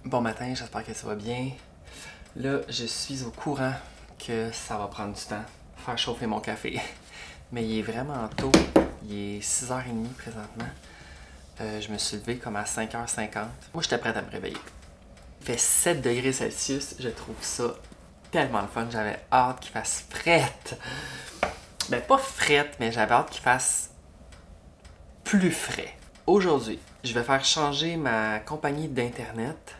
Bon matin, j'espère que ça va bien. Là, je suis au courant que ça va prendre du temps faire chauffer mon café. Mais il est vraiment tôt. Il est 6h30 présentement. Je me suis levé comme à 5h50. Moi, j'étais prête à me réveiller. Il fait 7 degrés Celsius. Je trouve ça tellement le fun. J'avais hâte qu'il fasse frette. Ben, pas frette, mais j'avais hâte qu'il fasse plus frais. Aujourd'hui, je vais faire changer ma compagnie d'Internet.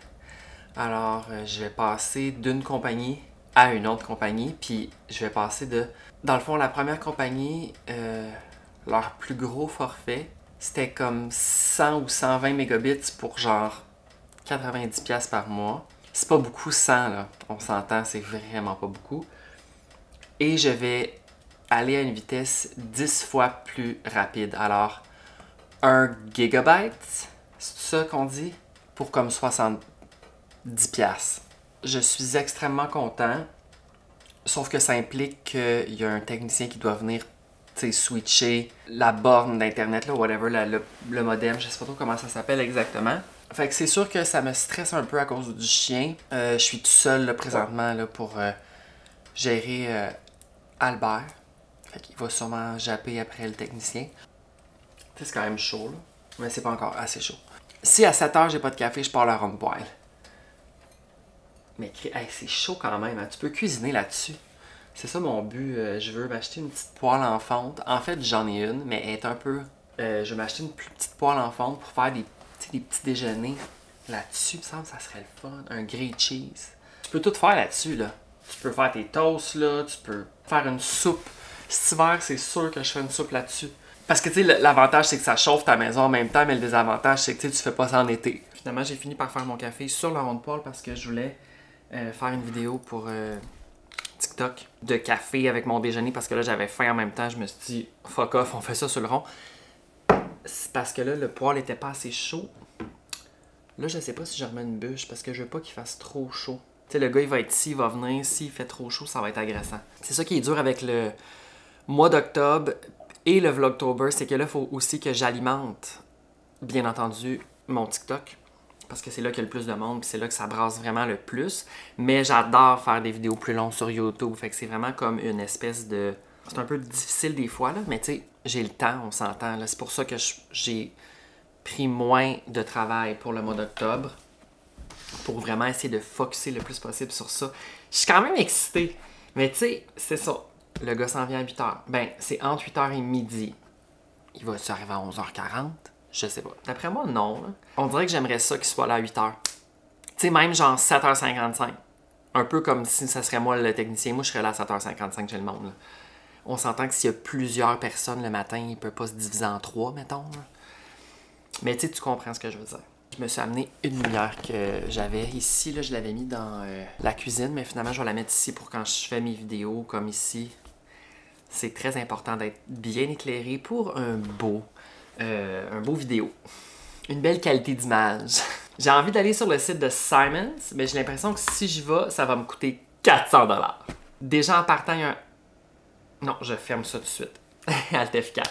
Alors, je vais passer d'une compagnie à une autre compagnie, puis je vais passer de... Dans le fond, la première compagnie, leur plus gros forfait, c'était comme 100 ou 120 mégabits pour genre 90$ par mois. C'est pas beaucoup 100, là. On s'entend, c'est vraiment pas beaucoup. Et je vais aller à une vitesse 10 fois plus rapide. Alors, 1 gigabyte, c'est ça qu'on dit? Pour comme 70$. Je suis extrêmement content, sauf que ça implique qu'il y a un technicien qui doit venir switcher la borne d'internet, là, whatever, le modem, je sais pas trop comment ça s'appelle exactement. Fait que c'est sûr que ça me stresse un peu à cause du chien. Je suis tout seul là, présentement là, pour gérer Albert. Fait qu'il va sûrement japper après le technicien. C'est quand même chaud, là, mais c'est pas encore assez chaud. Si à 7h j'ai pas de café, je pars le rond boil. Mais hey, c'est chaud quand même, hein? Tu peux cuisiner là-dessus. C'est ça mon but. Je veux m'acheter une petite poêle en fonte. En fait, j'en ai une, mais elle est un peu... je vais m'acheter une plus petite poêle en fonte pour faire des petits déjeuners là-dessus. Il me semble que ça serait le fun. Un grilled cheese. Tu peux tout faire là-dessus, là. Tu peux faire tes toasts, là. Tu peux faire une soupe. Cet hiver, c'est sûr que je fais une soupe là-dessus. Parce que, tu sais, l'avantage, c'est que ça chauffe ta maison en même temps, mais le désavantage, c'est que tu fais pas ça en été. Finalement, j'ai fini par faire mon café sur le rond de poêle parce que je voulais... faire une vidéo pour TikTok de café avec mon déjeuner parce que là j'avais faim en même temps. Je me suis dit fuck off, on fait ça sur le rond. C'est parce que là le poêle était pas assez chaud. Là je sais pas si je remets une bûche parce que je veux pas qu'il fasse trop chaud. Tu sais, le gars il va être ici, il va venir. S'il fait trop chaud, ça va être agressant. C'est ça qui est dur avec le mois d'octobre et le Vlogtober, c'est que là il faut aussi que j'alimente bien entendu mon TikTok. Parce que c'est là qu'il y a le plus de monde, puis c'est là que ça brasse vraiment le plus. Mais j'adore faire des vidéos plus longues sur YouTube, fait que c'est vraiment comme une espèce de... C'est un peu difficile des fois, là, mais tu sais, j'ai le temps, on s'entend, là. C'est pour ça que j'ai pris moins de travail pour le mois d'octobre, pour vraiment essayer de focusser le plus possible sur ça. Je suis quand même excitée, mais tu sais, c'est ça. Le gars s'en vient à 8h. Ben, c'est entre 8h et midi. Il va-tu arriver à 11h40? Je sais pas. D'après moi, non. Là. On dirait que j'aimerais ça qu'il soit là à 8h. Tu sais, même genre 7h55. Un peu comme si ça serait moi le technicien. Moi, je serais là à 7h55, j'ai le monde. Là. On s'entend que s'il y a plusieurs personnes le matin, il peut pas se diviser en 3, mettons. Là. Mais tu sais, tu comprends ce que je veux dire. Je me suis amené une lumière que j'avais ici. Là, je l'avais mis dans la cuisine, mais finalement, je vais la mettre ici pour quand je fais mes vidéos, comme ici. C'est très important d'être bien éclairé pour un beau vidéo. Une belle qualité d'image. J'ai envie d'aller sur le site de Simons, mais j'ai l'impression que si j'y vais, ça va me coûter 400$. Déjà en partant, il y a un... Non, je ferme ça tout de suite. Alt F4.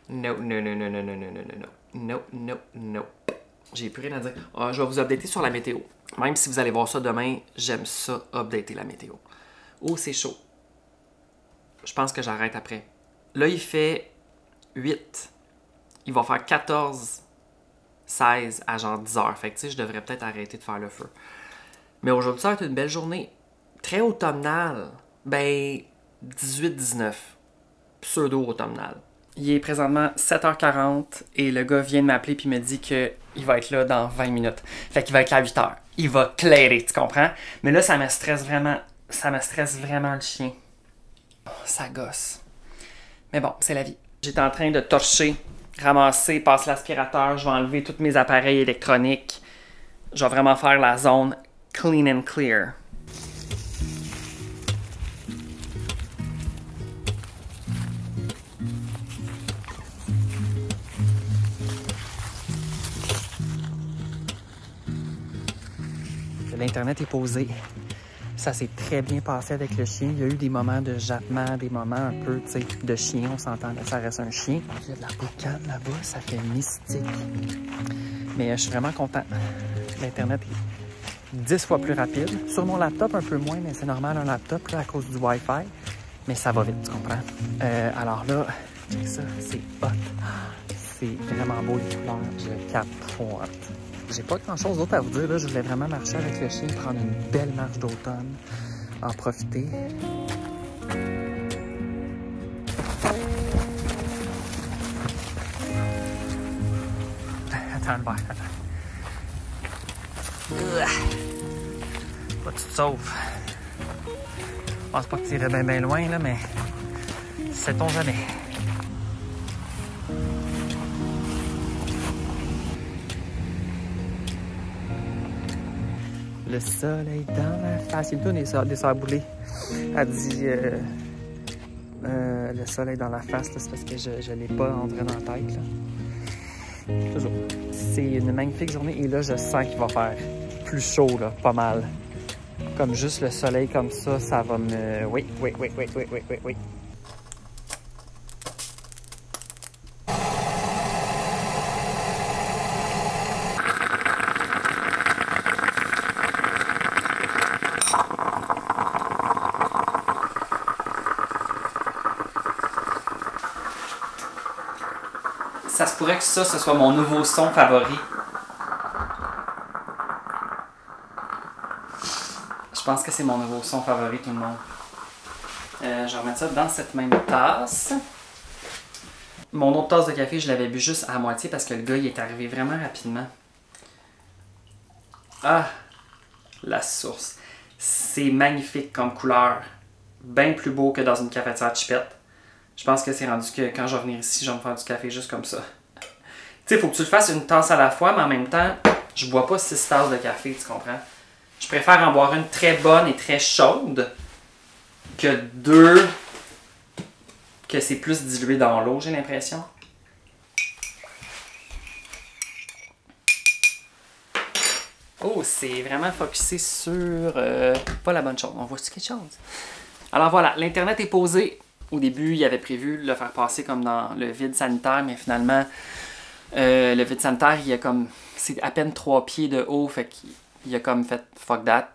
No, no, no, no, no, no, no, no, no. No, no, no. J'ai plus rien à dire. Je vais vous updater sur la météo. Même si vous allez voir ça demain, j'aime ça, updater la météo. Oh, c'est chaud. Je pense que j'arrête après. Là, il fait 8. Il va faire 14, 16 à genre 10h. Fait que tu sais, je devrais peut-être arrêter de faire le feu. Mais aujourd'hui, ça va être une belle journée. Très automnale. Ben, 18-19. Pseudo-automnale. Il est présentement 7h40 et le gars vient de m'appeler puis me dit qu'il va être là dans 20 minutes. Fait qu'il va être là à 8h. Il va clairer, tu comprends? Mais là, ça me stresse vraiment. Ça me stresse vraiment le chien. Oh, ça gosse. Mais bon, c'est la vie. J'étais en train de torcher, ramasser, passer l'aspirateur. Je vais enlever tous mes appareils électroniques. Je vais vraiment faire la zone clean and clear. L'Internet est posé. Ça s'est très bien passé avec le chien. Il y a eu des moments de jappement, des moments un peu, tu sais, de chien. On s'entend, ça reste un chien. Il y a de la boucane là-bas, ça fait mystique. Mais je suis vraiment content. L'Internet 10 fois plus rapide. Sur mon laptop, un peu moins, mais c'est normal un laptop là, à cause du Wi-Fi. Mais ça va vite, tu comprends? Alors là, check ça, c'est hot. C'est vraiment beau les couleurs, je capote. J'ai pas grand chose d'autre à vous dire, là. Je voulais vraiment marcher avec le chien, prendre une belle marche d'automne, en profiter. Attends, le verre, attends. Pas tu te sauves. Je pense pas que tu irais bien loin, là, mais sait-on jamais. Le soleil dans la face. C'est une tourne des sœurs Boulay. Elle dit le soleil dans la face, c'est parce que je l'ai pas entré dans la tête. Là. Toujours. C'est une magnifique journée et là, je sens qu'il va faire plus chaud, là, pas mal. Comme juste le soleil comme ça va me... Oui. Ça se pourrait que ça, ce soit mon nouveau son favori. Je pense que c'est mon nouveau son favori, tout le monde. Je vais remettre ça dans cette même tasse. Mon autre tasse de café, je l'avais bu juste à moitié parce que le gars, il est arrivé vraiment rapidement. Ah! La source. C'est magnifique comme couleur. Bien plus beau que dans une cafetière chipette. Je pense que c'est rendu que quand je vais venir ici, je vais me faire du café juste comme ça. Tu sais, il faut que tu le fasses une tasse à la fois, mais en même temps, je bois pas 6 tasses de café, tu comprends? Je préfère en boire une très bonne et très chaude que 2 que c'est plus dilué dans l'eau, j'ai l'impression. Oh, c'est vraiment focusé sur pas la bonne chose. On voit-tu quelque chose? Alors voilà, l'Internet est posé. Au début, il avait prévu de le faire passer comme dans le vide sanitaire, mais finalement, le vide sanitaire, il y a comme... C'est à peine 3 pieds de haut, fait qu'il a comme fait « fuck that ».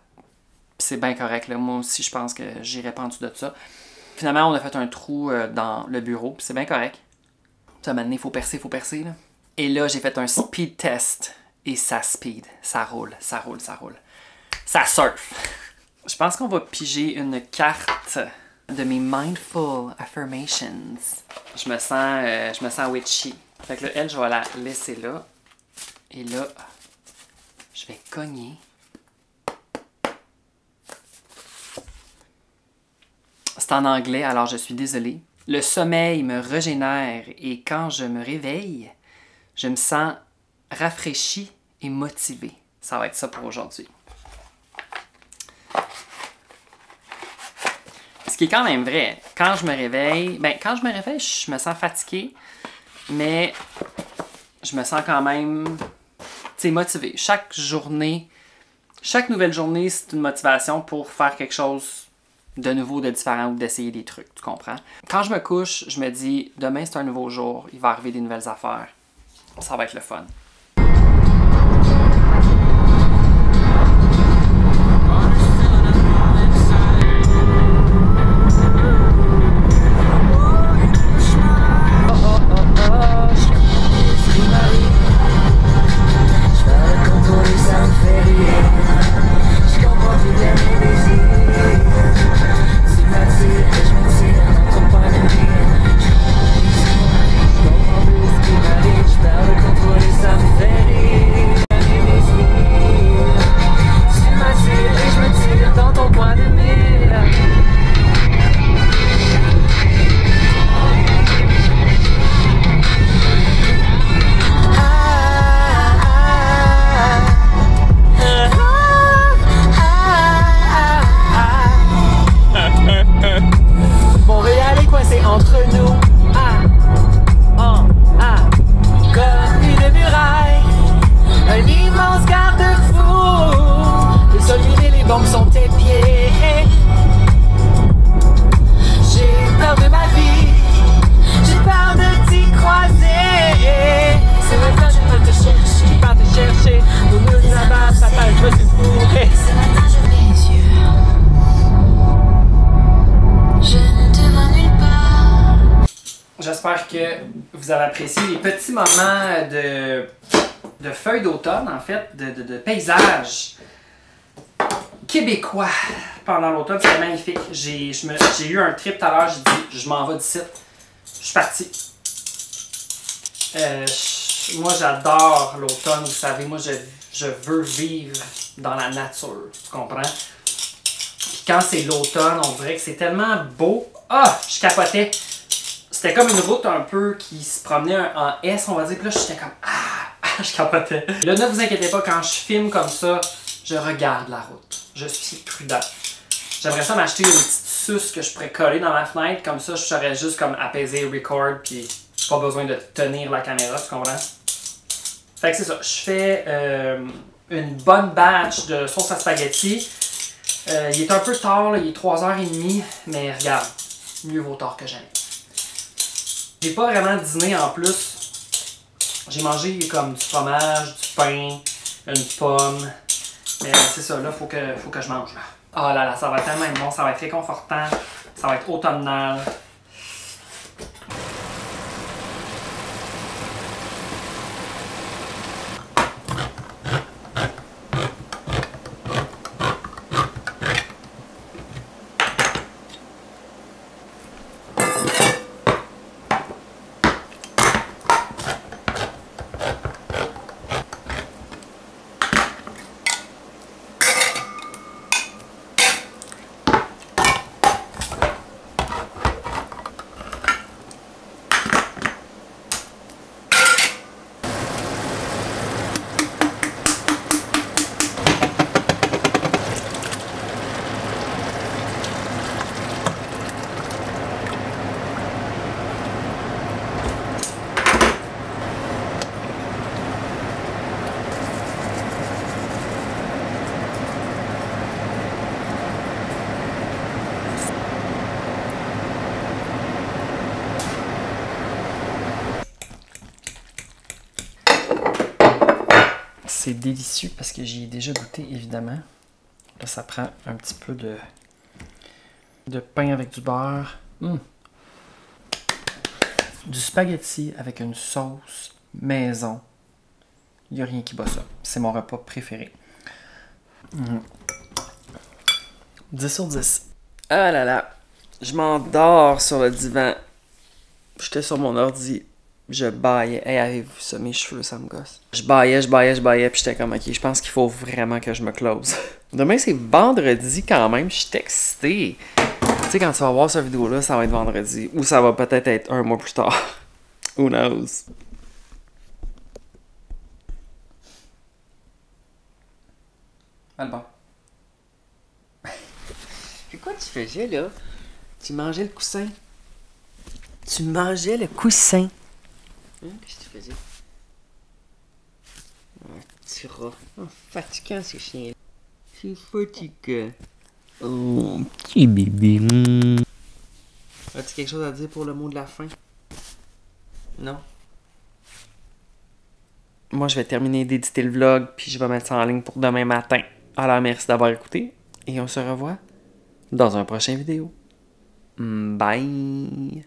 C'est bien correct, là. Moi aussi, je pense que j'irais pas en dessous de ça. Finalement, on a fait un trou dans le bureau, puis c'est bien correct. Ça, maintenant, il faut percer, là. Et là, j'ai fait un speed test, et ça speed. Ça roule. Ça surfe. Je pense qu'on va piger une carte de mes Mindful Affirmations. Je me sens witchy. Fait que là, elle, je vais la laisser là. Et là, je vais cogner. C'est en anglais, alors je suis désolée. Le sommeil me régénère et quand je me réveille, je me sens rafraîchi et motivé. Ça va être ça pour aujourd'hui. Ce qui est quand même vrai. Quand je me réveille, je me sens fatigué, mais je me sens quand même, motivé. Chaque nouvelle journée, c'est une motivation pour faire quelque chose de nouveau, de différent ou d'essayer des trucs, tu comprends? Quand je me couche, je me dis, demain c'est un nouveau jour, il va arriver des nouvelles affaires. Ça va être le fun. vous avez apprécié les petits moments de feuilles d'automne, en fait, de paysage québécois pendant l'automne. C'est magnifique. J'ai eu un trip tout à l'heure, j'ai dit, je m'en vais d'ici. Je suis parti. Moi, j'adore l'automne, vous savez. Moi, je veux vivre dans la nature, tu comprends? Puis quand c'est l'automne, on dirait que c'est tellement beau. Ah, je capotais. C'était comme une route un peu qui se promenait en S, on va dire. Puis là, j'étais comme, je capotais. Là, ne vous inquiétez pas, quand je filme comme ça, je regarde la route. Je suis prudent. J'aimerais ça m'acheter une petite suce que je pourrais coller dans ma fenêtre. Comme ça, je saurais juste comme apaiser, record, puis pas besoin de tenir la caméra, tu comprends? Fait que c'est ça. Je fais une bonne batch de sauce à spaghetti. Il est un peu tard, là, il est 3h30, mais regarde, mieux vaut tard que jamais. J'ai pas vraiment dîné en plus. J'ai mangé comme du fromage, du pain, une pomme. Mais c'est ça, là, faut que je mange. Ah là là, ça va être tellement bon, ça va être réconfortant, ça va être automnal. C'est délicieux parce que j'y ai déjà goûté, évidemment. Là, ça prend un petit peu de pain avec du beurre. Du spaghetti avec une sauce maison. Il n'y a rien qui bat ça. C'est mon repas préféré. 10 sur 10. Ah là là. Je m'endors sur le divan. J'étais sur mon ordi. Je baillais. Hey, avez-vous vu ça? Mes cheveux, ça me gosse. Je baillais, puis j'étais comme, ok, je pense qu'il faut vraiment que je me close. Demain, c'est vendredi quand même, je suis excité. Tu sais, quand tu vas voir cette vidéo-là, ça va être vendredi. Ou ça va peut-être être un mois plus tard. Who knows? Alban. Quoi tu faisais, là? Tu mangeais le coussin. Tu mangeais le coussin. Qu'est-ce que tu faisais? Petit rat. Fatigant, ces chiens. C'est fatigant. Oh, petit bébé. As-tu quelque chose à dire pour le mot de la fin? Non? Moi, je vais terminer d'éditer le vlog, puis je vais mettre ça en ligne pour demain matin. Alors, merci d'avoir écouté, et on se revoit dans un prochain vidéo. Bye!